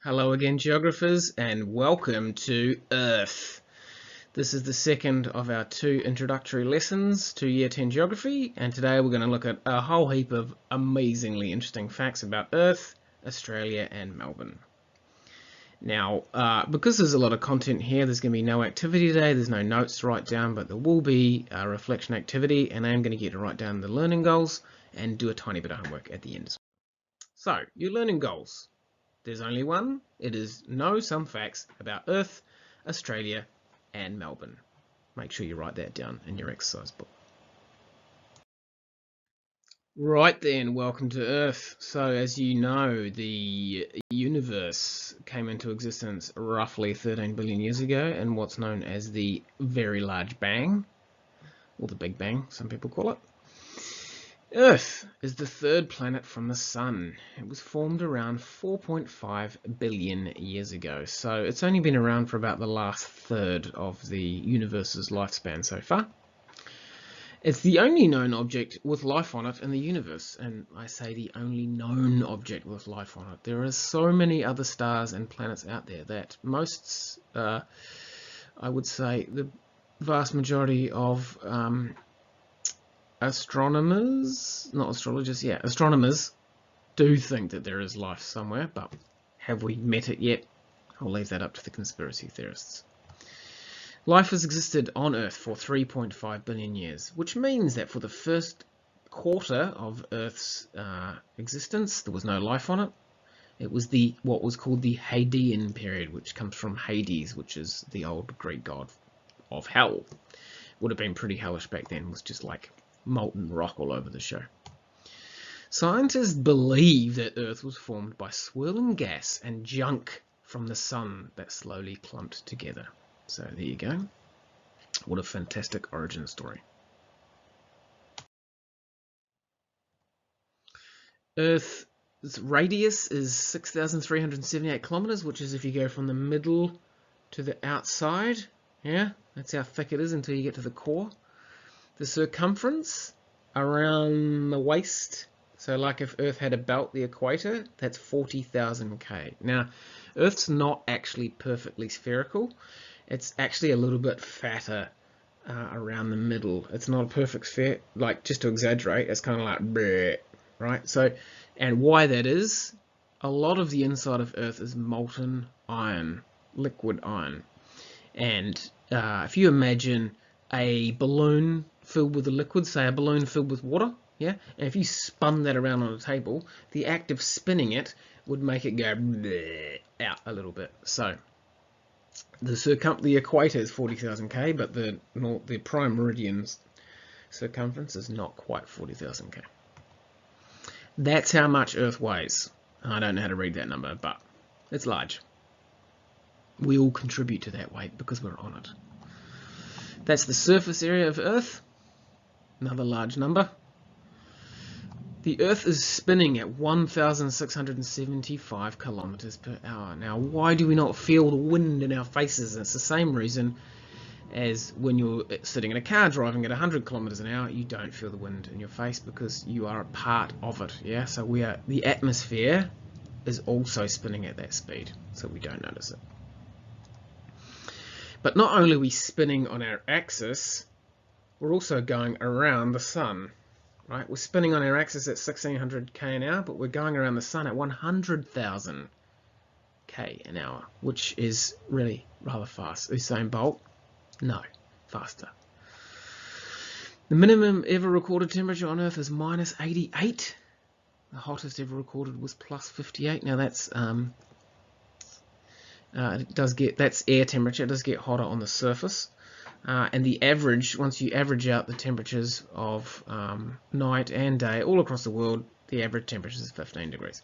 Hello again, geographers, and welcome to Earth. This is the second of our two introductory lessons to Year 10 Geography, and today we're going to look at a whole heap of amazingly interesting facts about Earth, Australia, and Melbourne. Now, because there's a lot of content here, there's going to be no activity today, there's no notes to write down, but there will be a reflection activity, and I'm going to get to write down the learning goals and do a tiny bit of homework at the end. So, your learning goals. There's only one. It is know some facts about Earth, Australia, and Melbourne. Make sure you write that down in your exercise book. Right then, welcome to Earth. So, as you know, the universe came into existence roughly 13 billion years ago in what's known as the Very Large Bang, or the Big Bang, some people call it. Earth is the third planet from the Sun. It was formed around 4.5 billion years ago, so it's only been around for about the last third of the universe's lifespan so far. It's the only known object with life on it in the universe, and I say the only known object with life on it. There are so many other stars and planets out there that most, I would say, the vast majority of astronomers, not astrologers, yeah, astronomers do think that there is life somewhere, but have we met it yet? I'll leave that up to the conspiracy theorists. Life has existed on Earth for 3.5 billion years, which means that for the first quarter of Earth's existence, there was no life on it. It was what was called the Hadean period, which comes from Hades, which is the old Greek god of hell. Would have been pretty hellish back then. It was just like molten rock all over the show. Scientists believe that Earth was formed by swirling gas and junk from the Sun that slowly clumped together. So there you go. What a fantastic origin story. Earth's radius is 6,378 kilometers, which is if you go from the middle to the outside. Yeah, that's how thick it is until you get to the core. The circumference around the waist, so like if Earth had a belt, the equator, that's 40,000 K. Now, Earth's not actually perfectly spherical. It's actually a little bit fatter around the middle. It's not a perfect sphere, like just to exaggerate, it's kind of like bleh, right? So, and why that is, a lot of the inside of Earth is molten iron, liquid iron. And if you imagine a balloon filled with a liquid, say a balloon filled with water, yeah, and if you spun that around on a table, the act of spinning it would make it go out a little bit. So the equator is 40,000 K, but the prime meridian's circumference is not quite 40,000 K. That's how much Earth weighs. I don't know how to read that number, but it's large. We all contribute to that weight because we're on it. That's the surface area of Earth, another large number. The Earth is spinning at 1,675 kilometers per hour. Now, why do we not feel the wind in our faces? It's the same reason as when you're sitting in a car driving at 100 kilometers an hour, you don't feel the wind in your face because you are a part of it. Yeah, so the atmosphere is also spinning at that speed, so we don't notice it. But not only are we spinning on our axis, we're also going around the sun. Right? We're spinning on our axis at 1600 k an hour, but we're going around the sun at 100,000 k an hour, which is really rather fast. Usain Bolt? No, faster. The minimum ever recorded temperature on Earth is minus 88. The hottest ever recorded was plus 58. Now that's that's air temperature. It does get hotter on the surface. And the average, once you average out the temperatures of night and day all across the world, the average temperature is 15 degrees.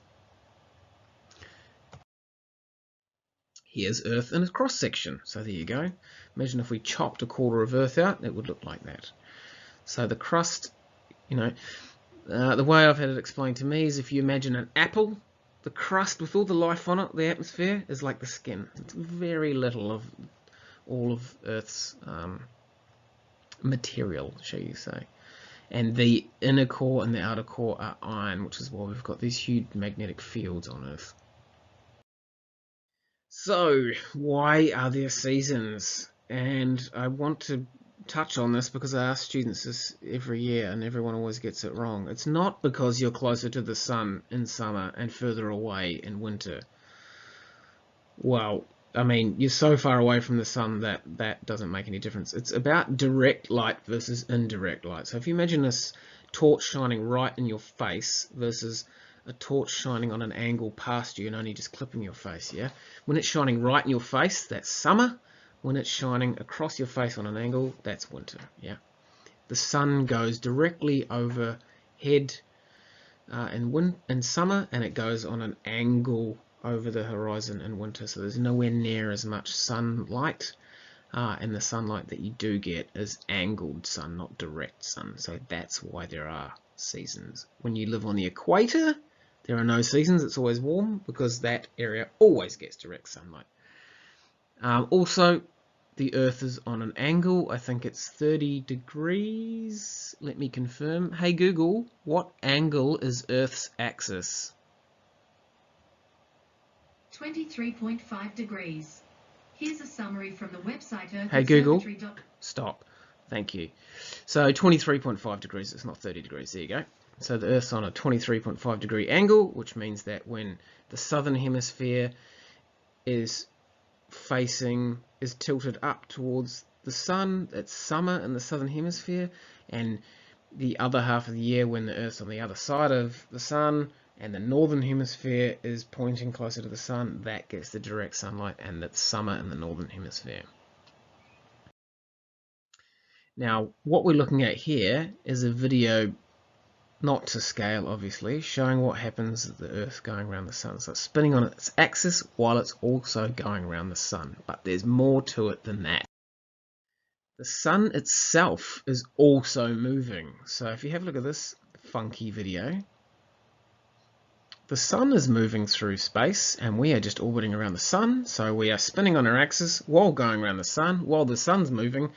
Here's Earth in a cross section. So there you go. Imagine if we chopped a quarter of Earth out, it would look like that. So the crust, the way I've had it explained to me is if you imagine an apple, the crust with all the life on it, the atmosphere, is like the skin. It's very little of all of Earth's material, shall you say. And the inner core and the outer core are iron, which is why we've got these huge magnetic fields on Earth. So, why are there seasons? And I want to touch on this because I ask students this every year and everyone always gets it wrong. It's not because you're closer to the sun in summer and further away in winter. Well, I mean, you're so far away from the sun that that doesn't make any difference. It's about direct light versus indirect light. So if you imagine this torch shining right in your face versus a torch shining on an angle past you and only just clipping your face, yeah? When it's shining right in your face, that's summer. When it's shining across your face on an angle, that's winter, yeah? The sun goes directly overhead in summer, and it goes on an angle over the horizon in winter, so there's nowhere near as much sunlight, and the sunlight that you do get is angled sun, not direct sun, so that's why there are seasons. When you live on the equator, there are no seasons, it's always warm, because that area always gets direct sunlight. Also, the Earth is on an angle, I think it's 30 degrees, let me confirm. Hey Google, what angle is Earth's axis? 23.5 degrees. Here's a summary from the website Earth Hey Google, stop. Thank you. So 23.5 degrees, it's not 30 degrees, there you go. So the Earth's on a 23.5 degree angle, which means that when the southern hemisphere is tilted up towards the sun, it's summer in the southern hemisphere, and the other half of the year when the Earth's on the other side of the sun and the northern hemisphere is pointing closer to the sun, that gets the direct sunlight, and that's summer in the northern hemisphere. Now, what we're looking at here is a video, not to scale obviously, showing what happens with the Earth going around the sun. So it's spinning on its axis while it's also going around the sun, but there's more to it than that. The sun itself is also moving. So if you have a look at this funky video, the sun is moving through space and we are just orbiting around the sun. So we are spinning on our axis while going around the sun, while the sun's moving,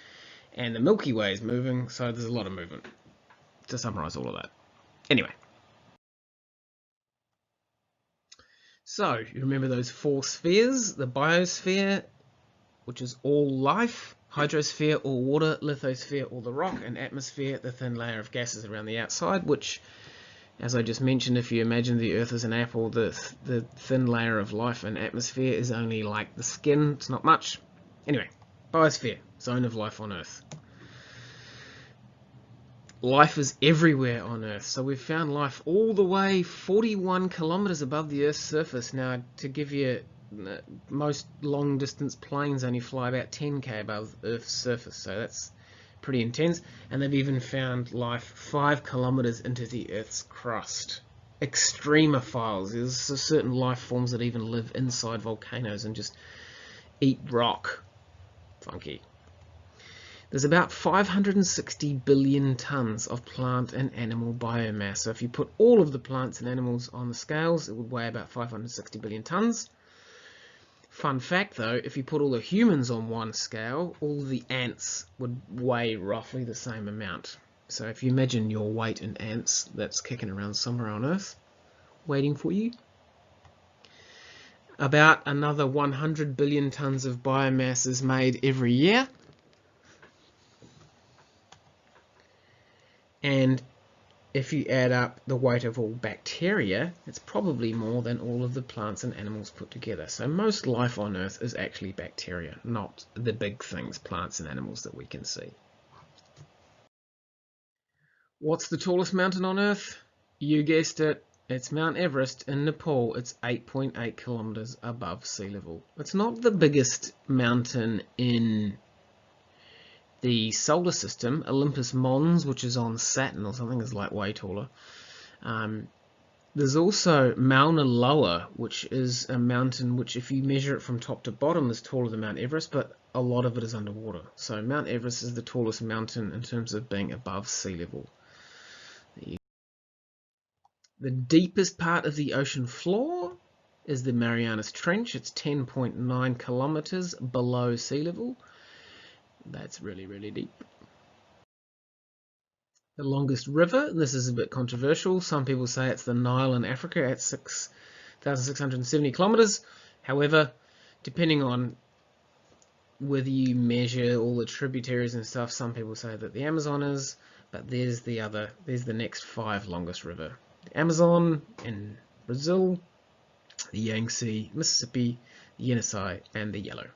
and the Milky Way is moving, so there's a lot of movement. To summarize all of that. Anyway. So, you remember those four spheres? The biosphere, which is all life, hydrosphere, all water, lithosphere, all the rock, and atmosphere, the thin layer of gases around the outside, which, as I just mentioned, if you imagine the Earth as an apple, the thin layer of life and atmosphere is only like the skin, it's not much. Anyway, biosphere, zone of life on Earth. Life is everywhere on Earth, so we've found life all the way 41 kilometers above the Earth's surface. Now, to give you, most long distance planes only fly about 10k above Earth's surface, so that's pretty intense. And they've even found life 5 kilometers into the Earth's crust. Extremophiles, there's certain life forms that even live inside volcanoes and just eat rock. Funky. There's about 560 billion tons of plant and animal biomass. So if you put all of the plants and animals on the scales, it would weigh about 560 billion tons. Fun fact though, if you put all the humans on one scale, all the ants would weigh roughly the same amount. So if you imagine your weight in ants, that's kicking around somewhere on Earth, waiting for you. About another 100 billion tons of biomass is made every year. And if you add up the weight of all bacteria, it's probably more than all of the plants and animals put together. So most life on Earth is actually bacteria, not the big things, plants and animals that we can see. What's the tallest mountain on Earth? You guessed it, it's Mount Everest in Nepal. It's 8.8 kilometers above sea level. It's not the biggest mountain in the solar system. Olympus Mons, which is on Saturn or something, is like way taller. There's also Mauna Loa, which is a mountain which, if you measure it from top to bottom, is taller than Mount Everest, but a lot of it is underwater. So Mount Everest is the tallest mountain in terms of being above sea level. The deepest part of the ocean floor is the Marianas Trench. It's 10.9 kilometers below sea level. That's really, really deep. The longest river, this is a bit controversial. Some people say it's the Nile in Africa at 6,670 kilometers. However, depending on whether you measure all the tributaries and stuff, some people say that the Amazon is, but there's the next 5 longest river. The Amazon in Brazil, the Yangtze, Mississippi, the Yenisei, and the Yellow.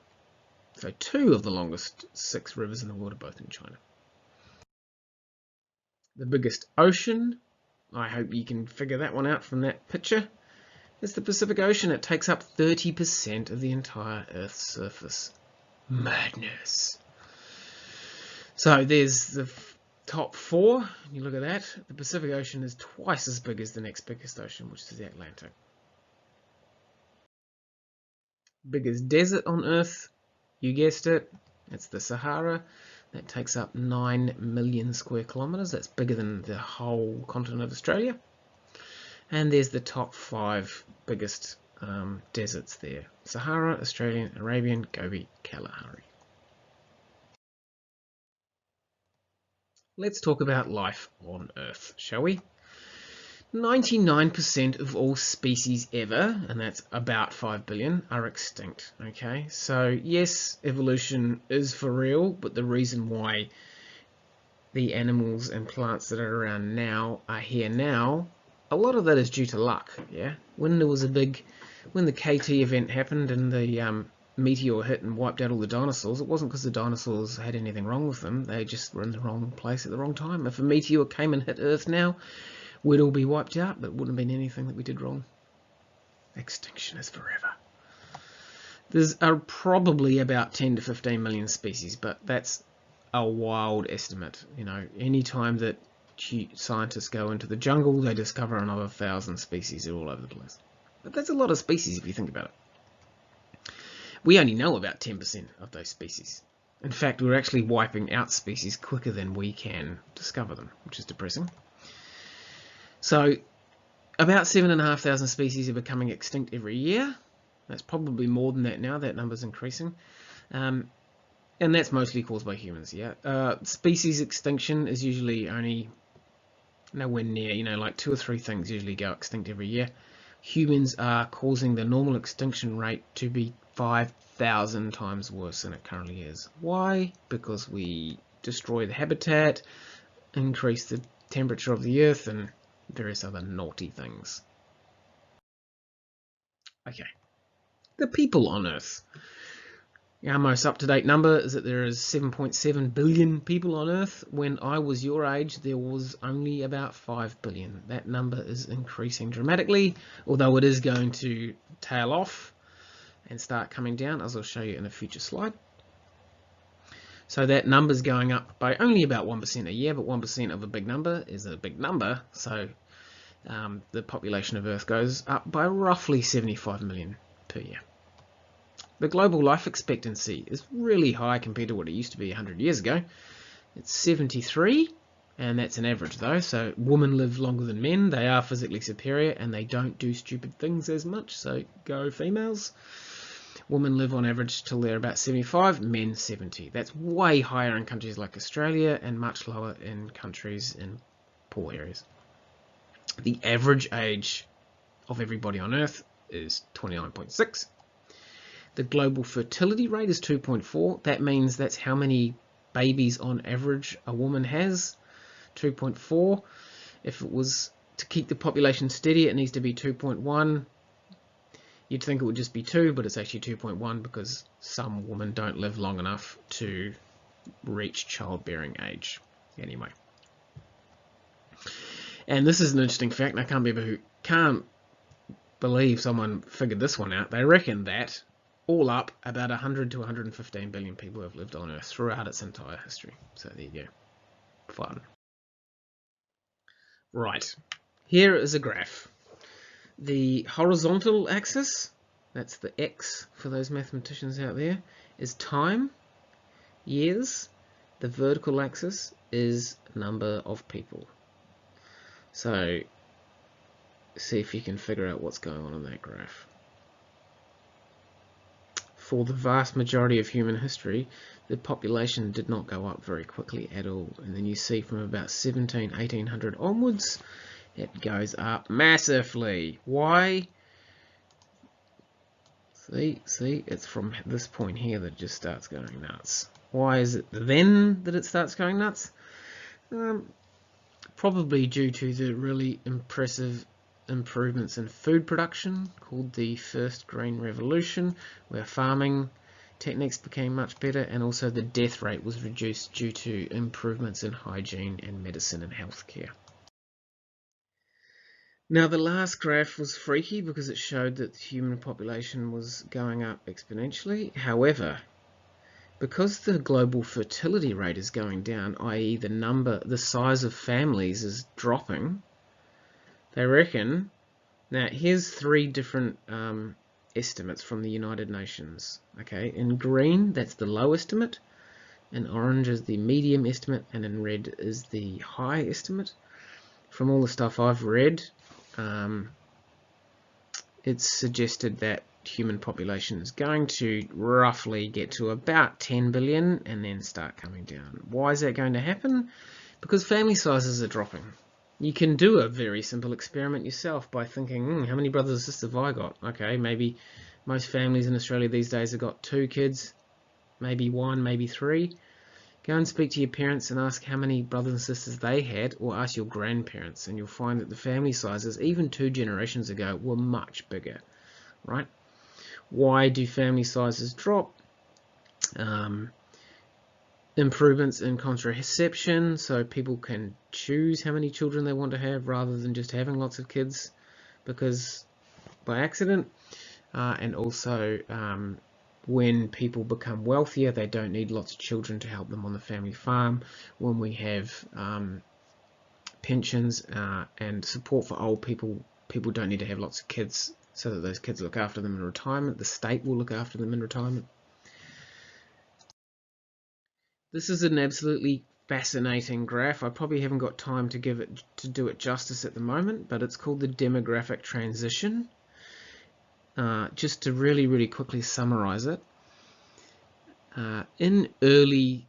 So 2 of the longest 6 rivers in the world are both in China. The biggest ocean, I hope you can figure that one out from that picture, is the Pacific Ocean. It takes up 30% of the entire Earth's surface. Madness. So there's the top 4. You look at that. The Pacific Ocean is twice as big as the next biggest ocean, which is the Atlantic. Biggest desert on Earth, you guessed it, it's the Sahara. That takes up 9 million square kilometres. That's bigger than the whole continent of Australia. And there's the top 5 biggest deserts there. Sahara, Australian, Arabian, Gobi, Kalahari. Let's talk about life on Earth, shall we? 99% of all species ever, and that's about 5 billion, are extinct. Okay, so yes, evolution is for real, but the reason why the animals and plants that are around now are here now, a lot of that is due to luck. Yeah, when the KT event happened and the meteor hit and wiped out all the dinosaurs, it wasn't because the dinosaurs had anything wrong with them. They just were in the wrong place at the wrong time. If a meteor came and hit Earth now, we'd all be wiped out, but it wouldn't have been anything that we did wrong. Extinction is forever. There's probably about 10 to 15 million species, but that's a wild estimate. You know, any time that scientists go into the jungle, they discover another 1,000 species all over the place. But that's a lot of species if you think about it. We only know about 10% of those species. In fact, we're actually wiping out species quicker than we can discover them, which is depressing. So, about 7,500 species are becoming extinct every year. That's probably more than that now. That number's increasing. And that's mostly caused by humans, yeah. Species extinction is usually only nowhere near, you know, like 2 or 3 things usually go extinct every year. Humans are causing the normal extinction rate to be 5,000 times worse than it currently is. Why? Because we destroy the habitat, increase the temperature of the earth, and various other naughty things. Okay, the people on Earth. Our most up-to-date number is that there is 7.7 billion people on Earth. When I was your age, there was only about 5 billion. That number is increasing dramatically, although it is going to tail off and start coming down, as I'll show you in a future slide. So that number's going up by only about 1% a year, but 1% of a big number is a big number. So the population of Earth goes up by roughly 75 million per year. The global life expectancy is really high compared to what it used to be 100 years ago. It's 73, and that's an average though, so women live longer than men, they are physically superior, and they don't do stupid things as much, so go females. Women live on average till they're about 75, men 70. That's way higher in countries like Australia and much lower in countries in poor areas. The average age of everybody on Earth is 29.6. The global fertility rate is 2.4. That means that's how many babies on average a woman has. 2.4. If it was to keep the population steady, it needs to be 2.1. You'd think it would just be 2, but it's actually 2.1 because some women don't live long enough to reach childbearing age. Anyway. And this is an interesting fact, and I can't believe someone figured this one out. They reckon that all up, about 100 to 115 billion people have lived on Earth throughout its entire history. So there you go. Fun. Right. Here is a graph. The horizontal axis, that's the X for those mathematicians out there, is time, years. The vertical axis is number of people. So see if you can figure out what's going on in that graph. For the vast majority of human history, the population did not go up very quickly at all. And then you see from about 1800 onwards, it goes up massively. Why? See, it's from this point here that it just starts going nuts. Why is it then that it starts going nuts? Probably due to the really impressive improvements in food production called the First Green Revolution, where farming techniques became much better, and also the death rate was reduced due to improvements in hygiene and medicine and healthcare. Now the last graph was freaky because it showed that the human population was going up exponentially. However, because the global fertility rate is going down, i.e. the size of families is dropping, they reckon, now here's 3 different estimates from the United Nations. Okay, in green that's the low estimate, in orange is the medium estimate, and in red is the high estimate. From all the stuff I've read, it's suggested that human population is going to roughly get to about 10 billion and then start coming down. Why is that going to happen? Because family sizes are dropping. You can do a very simple experiment yourself by thinking, how many brothers and sisters have I got? Okay, maybe most families in Australia these days have got 2 kids, maybe 1, maybe 3. Go and speak to your parents and ask how many brothers and sisters they had, or ask your grandparents, and you'll find that the family sizes, even 2 generations ago, were much bigger, right? Why do family sizes drop? Improvements in contraception, so people can choose how many children they want to have rather than just having lots of kids because by accident, and also when people become wealthier, they don't need lots of children to help them on the family farm. When we have pensions and support for old people, people don't need to have lots of kids so that those kids look after them in retirement. The state will look after them in retirement. This is an absolutely fascinating graph. I probably haven't got time to do it justice at the moment, but it's called the demographic transition. Just to really quickly summarize it, in early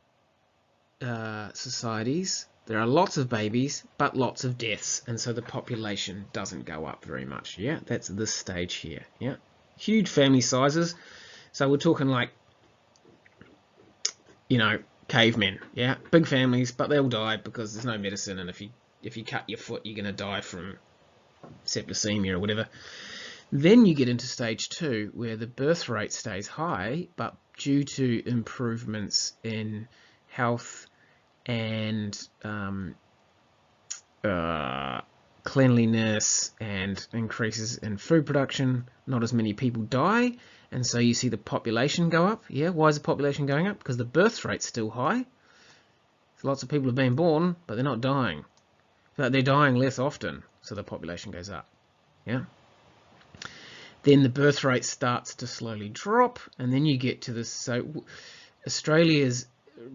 societies there are lots of babies but lots of deaths, and so the population doesn't go up very much. Yeah, that's this stage here. Yeah, huge family sizes, so we're talking like, cavemen. Yeah, big families, but they'll die because there's no medicine, and if you cut your foot you're going to die from septicemia or whatever. Then you get into stage 2, where the birth rate stays high, but due to improvements in health and cleanliness and increases in food production, not as many people die, and so you see the population go up. Yeah, why is the population going up? Because the birth rate's still high. So lots of people have been born, but they're not dying. But they're dying less often, so the population goes up. Yeah. Then the birth rate starts to slowly drop, and then you get to this. So Australia is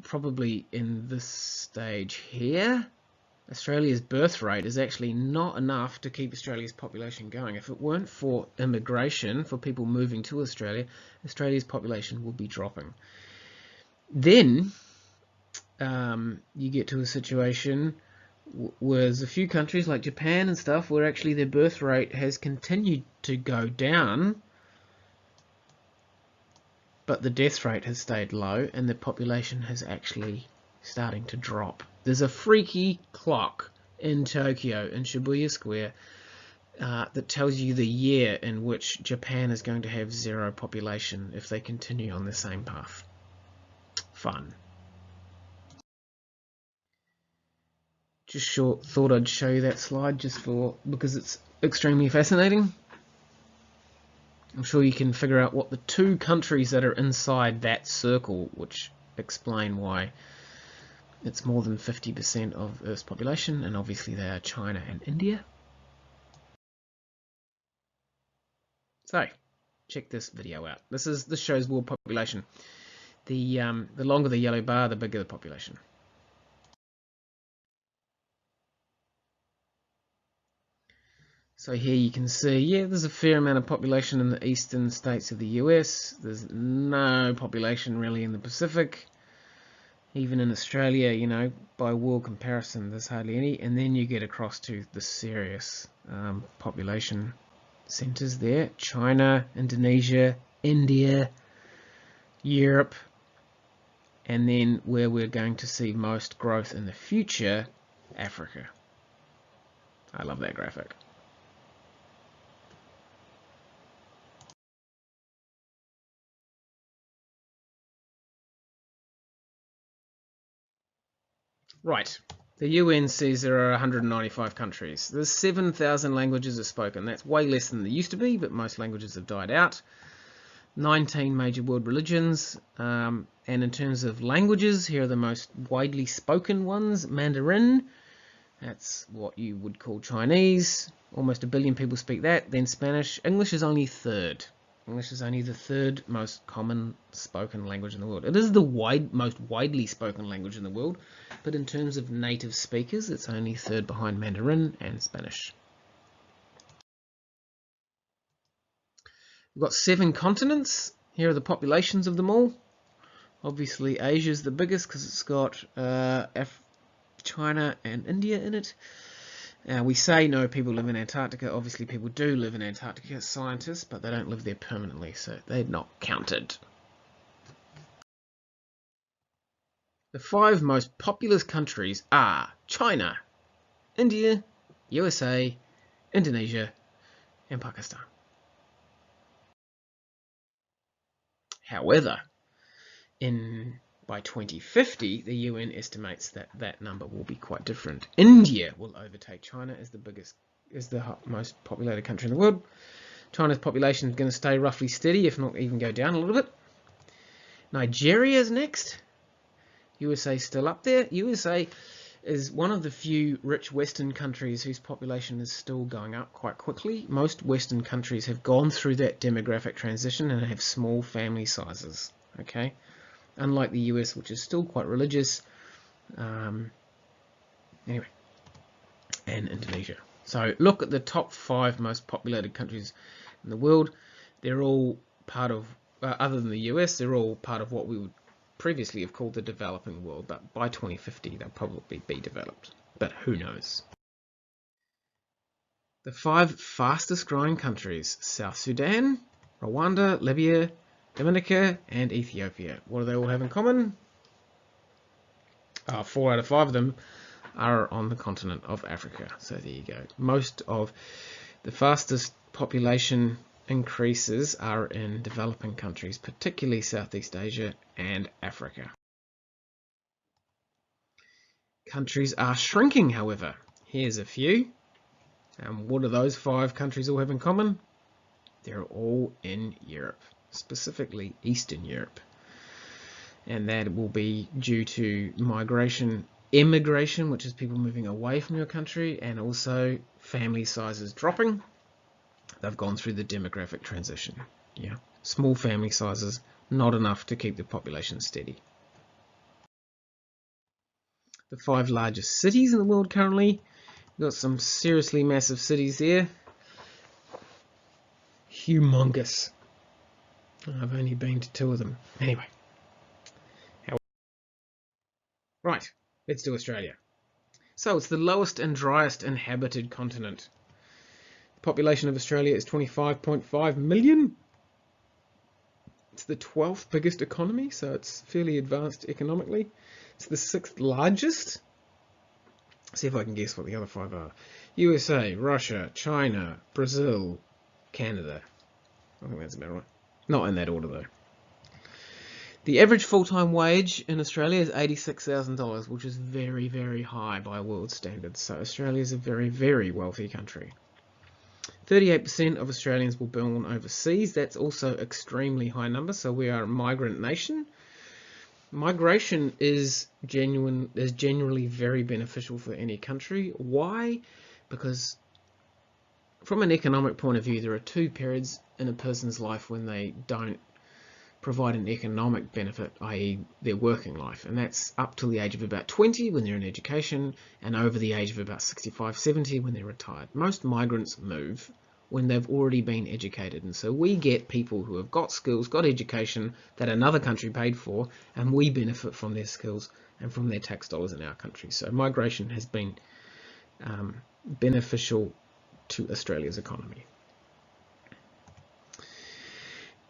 probably in this stage here. Australia's birth rate is actually not enough to keep Australia's population going. If it weren't for immigration, for people moving to Australia, Australia's population would be dropping. Then you get to a situation where there's a few countries like Japan and stuff where actually their birth rate has continued to go down, but the death rate has stayed low and the population has actually starting to drop. There's a freaky clock in Tokyo, in Shibuya Square, that tells you the year in which Japan is going to have 0 population if they continue on the same path. Fun. Just thought I'd show you that slide because it's extremely fascinating. I'm sure you can figure out what the 2 countries that are inside that circle, which explain why it's more than 50% of Earth's population, and obviously they are China and India. So, check this video out. This shows world population. The longer the yellow bar, the bigger the population. So here you can see, yeah, there's a fair amount of population in the eastern states of the US. There's no population really in the Pacific. Even in Australia, by world comparison, there's hardly any. And then you get across to the serious population centers there. China, Indonesia, India, Europe, and then where we're going to see most growth in the future, Africa. I love that graphic. Right. The UN says there are 195 countries. There's 7,000 languages are spoken. That's way less than there used to be, but most languages have died out. 19 major world religions. And in terms of languages, here are the most widely spoken ones. Mandarin, that's what you would call Chinese. Almost 1 billion people speak that. Then Spanish. English is only third. English is only the third most common spoken language in the world. It is the most widely spoken language in the world, but in terms of native speakers, it's only third behind Mandarin and Spanish. We've got 7 continents. Here are the populations of them all. Obviously, Asia is the biggest because it's got China and India in it. We say no people live in Antarctica. Obviously, people do live in Antarctica as scientists, but they don't live there permanently, so they're not counted. The 5 most populous countries are China, India, USA, Indonesia, and Pakistan. However, by 2050, the UN estimates that that number will be quite different. India will overtake China as the most populated country in the world. China's population is going to stay roughly steady, if not even go down a little bit. Nigeria is next. USA is still up there. USA is one of the few rich Western countries whose population is still going up quite quickly. Most Western countries have gone through that demographic transition and have small family sizes. Okay, unlike the US, which is still quite religious. Anyway, and Indonesia. So look at the top 5 most populated countries in the world. They're all part of, other than the US, they're all part of what we would previously have called the developing world, but by 2050 they'll probably be developed, but who knows. The 5 fastest growing countries: South Sudan, Rwanda, Libya, Dominica, and Ethiopia. What do they all have in common? 4 out of 5 of them are on the continent of Africa. So there you go. Most of the fastest population increases are in developing countries, particularly Southeast Asia and Africa. Countries are shrinking, however. Here's a few. And what do those 5 countries all have in common? They're all in Europe, specifically Eastern Europe. And that will be due to immigration, which is people moving away from your country, and also family sizes dropping. They've gone through the demographic transition. Yeah, small family sizes, not enough to keep the population steady. The 5 largest cities in the world currently. We've got some seriously massive cities there. Humongous. I've only been to 2 of them. Anyway. Right, let's do Australia. So it's the lowest and driest inhabited continent. The population of Australia is 25.5 million. It's the 12th biggest economy, so it's fairly advanced economically. It's the 6th largest. See if I can guess what the other 5 are. USA, Russia, China, Brazil, Canada. I think that's about right. Not in that order, though. The average full-time wage in Australia is $86,000, which is very, very high by world standards. So Australia is a very, very wealthy country. 38% of Australians were born overseas. That's also extremely high number. So we are a migrant nation. Migration is generally very beneficial for any country. Why? Because from an economic point of view, there are 2 periods in a person's life when they don't provide an economic benefit, i.e. their working life, and that's up till the age of about 20 when they're in education, and over the age of about 65, 70 when they're retired. Most migrants move when they've already been educated, and so we get people who have got skills, got education that another country paid for, and we benefit from their skills and from their tax dollars in our country. So migration has been beneficial to Australia's economy.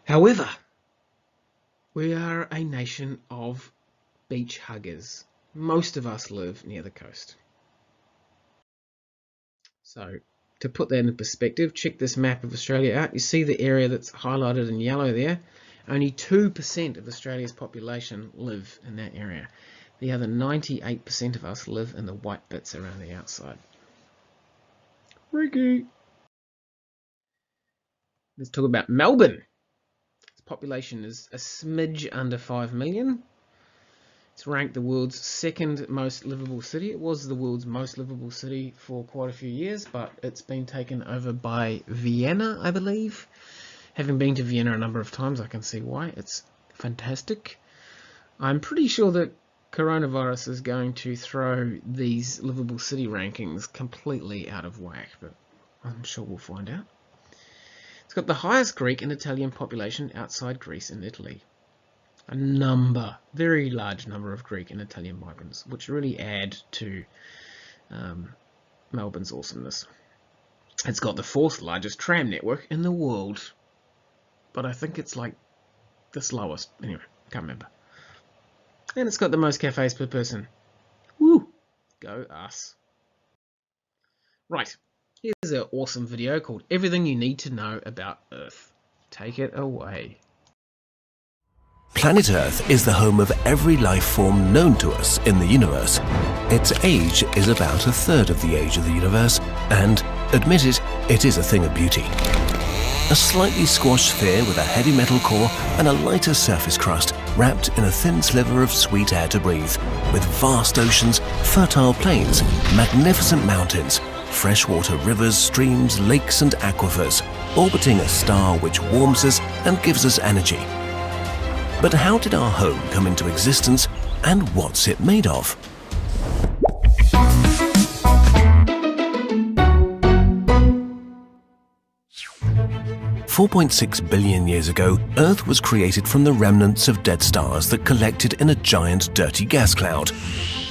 However, we are a nation of beach huggers. Most of us live near the coast. So, to put that in perspective, check this map of Australia out. You see the area that's highlighted in yellow there? Only 2% of Australia's population live in that area. The other 98% of us live in the white bits around the outside. Freaky! Let's talk about Melbourne. Its population is a smidge under 5 million. It's ranked the world's second most livable city. It was the world's most livable city for quite a few years, but it's been taken over by Vienna, I believe. Having been to Vienna a number of times, I can see why. It's fantastic. I'm pretty sure that coronavirus is going to throw these livable city rankings completely out of whack, but I'm sure we'll find out. It's got the highest Greek and Italian population outside Greece and Italy. Very large number of Greek and Italian migrants, which really add to Melbourne's awesomeness. It's got the 4th largest tram network in the world, but I think it's like the slowest. Anyway, can't remember. And it's got the most cafes per person. Woo! Go us. Right, here's an awesome video called Everything You Need to Know About Earth. Take it away. Planet Earth is the home of every life form known to us in the universe. Its age is about a third of the age of the universe, and, admit it, it is a thing of beauty. A slightly squashed sphere with a heavy metal core and a lighter surface crust wrapped in a thin sliver of sweet air to breathe, with vast oceans, fertile plains, magnificent mountains, freshwater rivers, streams, lakes and aquifers, orbiting a star which warms us and gives us energy. But how did our home come into existence, and what's it made of? $4.6 billion years ago, Earth was created from the remnants of dead stars that collected in a giant dirty gas cloud.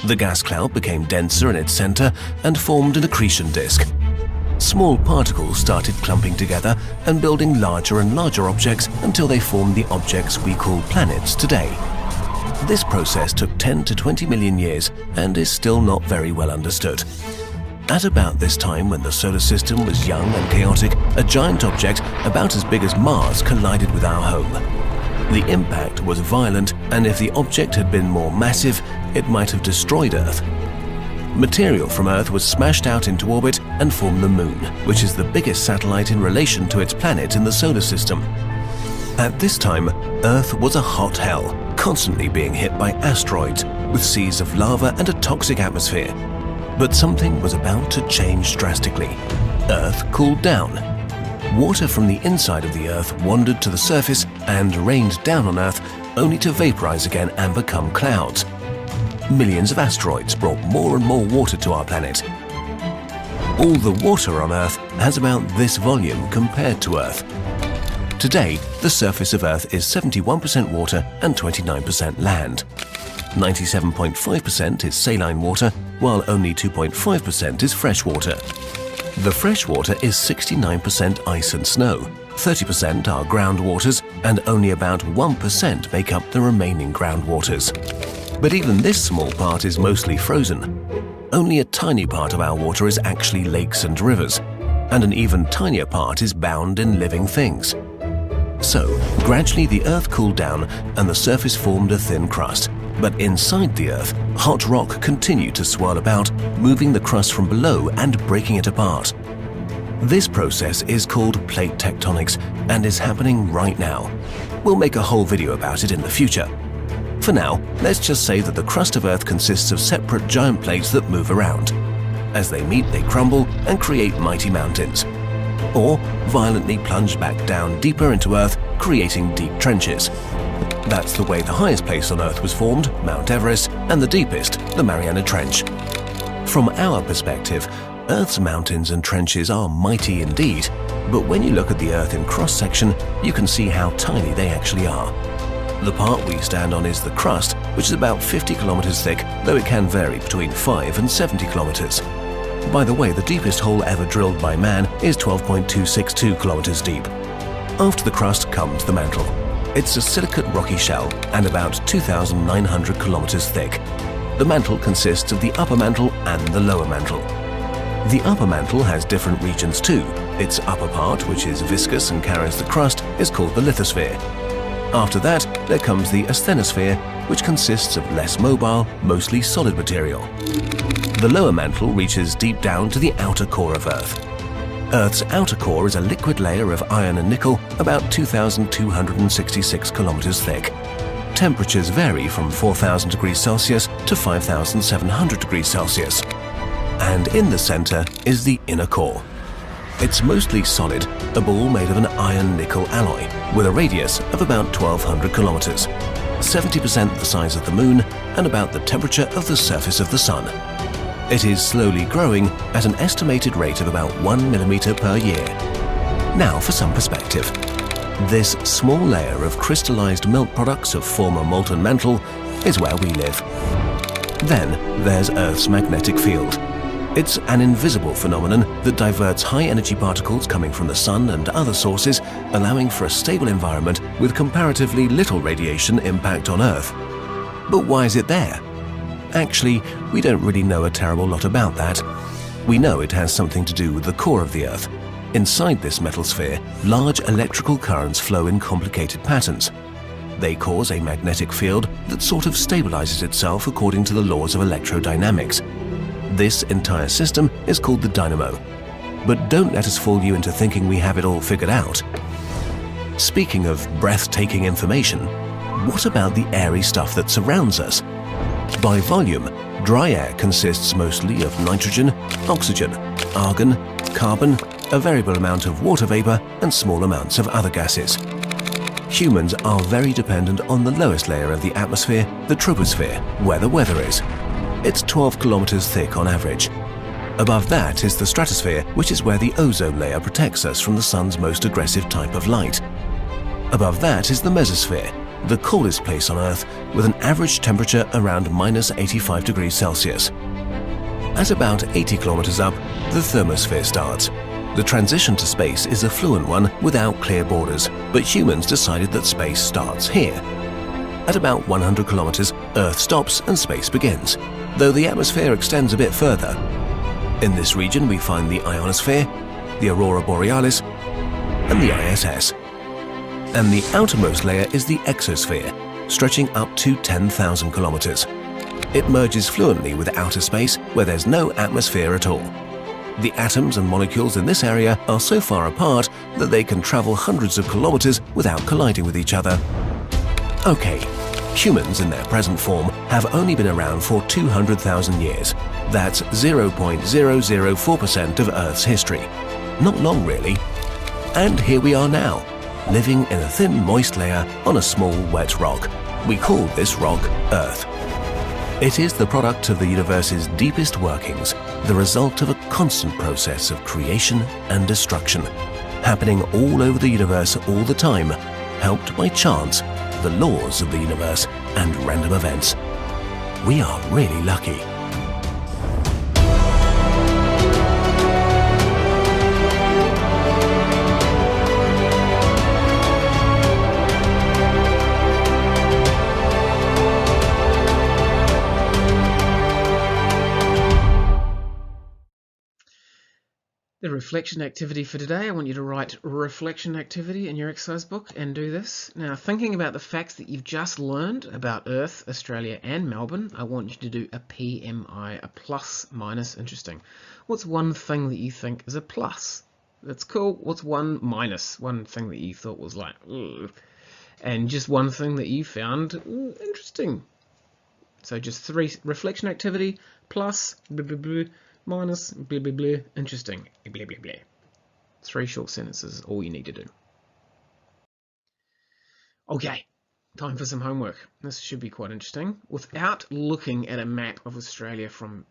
The gas cloud became denser in its center and formed an accretion disk. Small particles started clumping together and building larger and larger objects until they formed the objects we call planets today. This process took 10 to 20 million years and is still not very well understood. At about this time, when the solar system was young and chaotic, a giant object about as big as Mars collided with our home. The impact was violent, and if the object had been more massive, it might have destroyed Earth. Material from Earth was smashed out into orbit and formed the Moon, which is the biggest satellite in relation to its planet in the solar system. At this time, Earth was a hot hell, constantly being hit by asteroids, with seas of lava and a toxic atmosphere. But something was about to change drastically. Earth cooled down. Water from the inside of the Earth wandered to the surface and rained down on Earth, only to vaporize again and become clouds. Millions of asteroids brought more and more water to our planet. All the water on Earth has about this volume compared to Earth. Today, the surface of Earth is 71% water and 29% land. 97.5% is saline water, while only 2.5% is fresh water. The fresh water is 69% ice and snow, 30% are groundwaters, and only about 1% make up the remaining groundwaters. But even this small part is mostly frozen. Only a tiny part of our water is actually lakes and rivers, and an even tinier part is bound in living things. So, gradually the Earth cooled down and the surface formed a thin crust. But inside the Earth, hot rock continued to swirl about, moving the crust from below and breaking it apart. This process is called plate tectonics and is happening right now. We'll make a whole video about it in the future. For now, let's just say that the crust of Earth consists of separate giant plates that move around. As they meet, they crumble and create mighty mountains, or violently plunge back down deeper into Earth, creating deep trenches. That's the way the highest place on Earth was formed, Mount Everest, and the deepest, the Mariana Trench. From our perspective, Earth's mountains and trenches are mighty indeed, but when you look at the Earth in cross-section, you can see how tiny they actually are. The part we stand on is the crust, which is about 50 kilometers thick, though it can vary between 5 and 70 kilometers. By the way, the deepest hole ever drilled by man is 12.262 kilometers deep. After the crust comes the mantle. It's a silicate rocky shell and about 2,900 kilometers thick. The mantle consists of the upper mantle and the lower mantle. The upper mantle has different regions too. Its upper part, which is viscous and carries the crust, is called the lithosphere. After that, there comes the asthenosphere, which consists of less mobile, mostly solid material. The lower mantle reaches deep down to the outer core of Earth. Earth's outer core is a liquid layer of iron and nickel about 2,266 kilometers thick. Temperatures vary from 4,000 degrees Celsius to 5,700 degrees Celsius. And in the center is the inner core. It's mostly solid, a ball made of an iron-nickel alloy, with a radius of about 1,200 kilometers, 70% the size of the Moon and about the temperature of the surface of the Sun. It is slowly growing at an estimated rate of about 1 millimeter per year. Now for some perspective. This small layer of crystallized melt products of former molten mantle is where we live. Then there's Earth's magnetic field. It's an invisible phenomenon that diverts high-energy particles coming from the Sun and other sources, allowing for a stable environment with comparatively little radiation impact on Earth. But why is it there? Actually, we don't really know a terrible lot about that. We know it has something to do with the core of the Earth. Inside this metal sphere, large electrical currents flow in complicated patterns. They cause a magnetic field that sort of stabilizes itself according to the laws of electrodynamics. This entire system is called the dynamo. But don't let us fool you into thinking we have it all figured out. Speaking of breathtaking information, what about the airy stuff that surrounds us? By volume, dry air consists mostly of nitrogen, oxygen, argon, carbon, a variable amount of water vapor, and small amounts of other gases. Humans are very dependent on the lowest layer of the atmosphere, the troposphere, where the weather is. It's 12 kilometers thick on average. Above that is the stratosphere, which is where the ozone layer protects us from the sun's most aggressive type of light. Above that is the mesosphere, the coldest place on Earth, with an average temperature around minus 85 degrees Celsius. At about 80 kilometers up, the thermosphere starts. The transition to space is a fluent one without clear borders, but humans decided that space starts here. At about 100 kilometers, Earth stops and space begins, though the atmosphere extends a bit further. In this region we find the ionosphere, the aurora borealis, and the ISS. And the outermost layer is the exosphere, stretching up to 10,000 kilometers. It merges fluently with outer space where there's no atmosphere at all. The atoms and molecules in this area are so far apart that they can travel hundreds of kilometers without colliding with each other. Okay, humans in their present form have only been around for 200,000 years. That's 0.004% of Earth's history. Not long really. And here we are now, living in a thin moist layer on a small wet rock. We call this rock Earth. It is the product of the universe's deepest workings, the result of a constant process of creation and destruction, happening all over the universe all the time, helped by chance, the laws of the universe, and random events. We are really lucky. The reflection activity for today, I want you to write reflection activity in your exercise book and do this. Now, thinking about the facts that you've just learned about Earth, Australia and Melbourne, I want you to do a PMI, a plus minus. Interesting. What's one thing that you think is a plus? That's cool. What's one minus? One thing that you thought was like, ugh. And just one thing that you found interesting. So just three: reflection activity, plus, blah, blah, blah, minus, blah, blah, blah, interesting, blah, blah, blah. 3 short sentences is all you need to do. Okay, time for some homework. This should be quite interesting. Without looking at a map of Australia from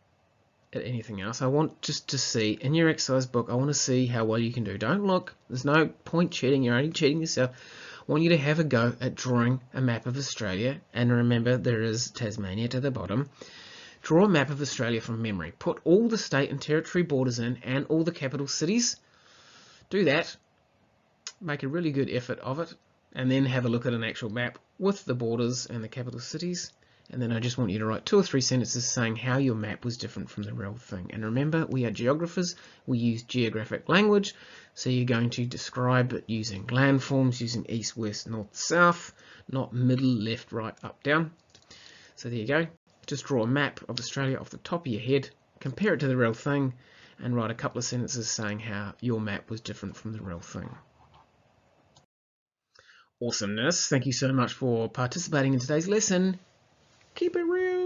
anything else, I want just to see, in your exercise book, I want to see how well you can do. Don't look, there's no point cheating, you're only cheating yourself. I want you to have a go at drawing a map of Australia, and remember there is Tasmania to the bottom. Draw a map of Australia from memory. Put all the state and territory borders in and all the capital cities. Do that. make a really good effort of it, and then have a look at an actual map with the borders and the capital cities. And then I just want you to write 2 or 3 sentences saying how your map was different from the real thing. And remember, we are geographers, we use geographic language, so you're going to describe it using landforms, using east, west, north, south, not middle, left, right, up, down. So there you go. Just draw a map of Australia off the top of your head, compare it to the real thing, and write a couple of sentences saying how your map was different from the real thing. Awesomeness. Thank you so much for participating in today's lesson. Keep it real.